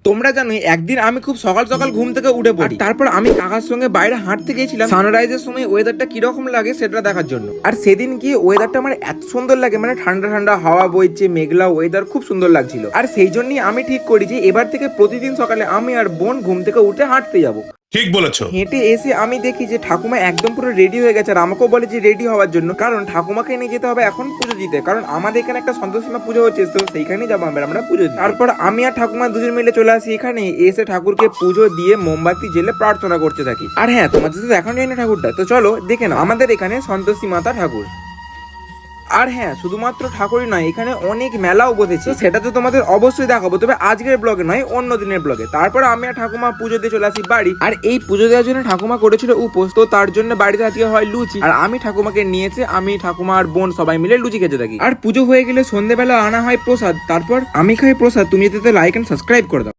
তোমরা জানো একদিন আমি খুব সকাল সকাল ঘুম থেকে উঠে পড়ি, তারপর আমি কাকার সঙ্গে বাইরে হাঁটতে গেছিলাম সানরাইজের সময় ওয়েদারটা কিরকম লাগে সেটা দেখার জন্য। আর সেদিন কি ওয়েদারটা আমার এত সুন্দর লাগে, মানে ঠান্ডা ঠান্ডা হাওয়া বইছে, মেঘলা ওয়েদার, খুব সুন্দর লাগছিল। আর সেই জন্যই আমি ঠিক করি যে এবার থেকে প্রতিদিন সকালে আমি আর বোন ঘুম থেকে উঠে হাঁটতে যাবো। ঠিক বলেছো। হেঁটে এসে আমি দেখি যে ঠাকুমা একদম পুরো রেডি হয়ে গেছে, আর আমাকেও বলে যে রেডি হওয়ার জন্য, কারণ ঠাকুমাকে নিয়ে যেতে হবে এখন পুজো দিতে, কারণ আমাদের এখানে একটা সন্তোষীমা পুজো হচ্ছে, তো সেইখানেই যাবো আমরা পুজো দিতে। তারপর আমি আর ঠাকুমা দুজন মিলে চলে আসি এখানে, এসে ঠাকুরকে পুজো দিয়ে মোমবাতি জেলে প্রার্থনা করতে থাকি। আর হ্যাঁ, তোমাদের তো এখন যাই না ঠাকুরটা, তো চলো দেখে নাও আমাদের এখানে সন্তোষী মাতা ঠাকুর। আর হ্যাঁ, শুধুমাত্র ঠাকুরই নয়, এখানে অনেক মেলাও বসেছে, সেটা তো তোমাদের অবশ্যই দেখাবো, তবে আজকের ব্লগে নয়, অন্য দিনের ব্লগে। তারপর আমি আর ঠাকুমা পুজো দিয়ে চলে আসি বাড়ি। আর এই পুজো দেওয়ার জন্য ঠাকুমা করেছিল উপোস, তো তার জন্য বাড়িতে আজকে হয় লুচি, আর আমি ঠাকুমাকে নিয়েছে, আমি ঠাকুমা আর বোন সবাই মিলে লুচি খেতে থাকি। আর পুজো হয়ে গেলে সন্ধ্যেবেলা আনা হয় প্রসাদ, তারপর আমি খাই প্রসাদ। তুমি এতে লাইক এন্ড সাবস্ক্রাইব করে দাও।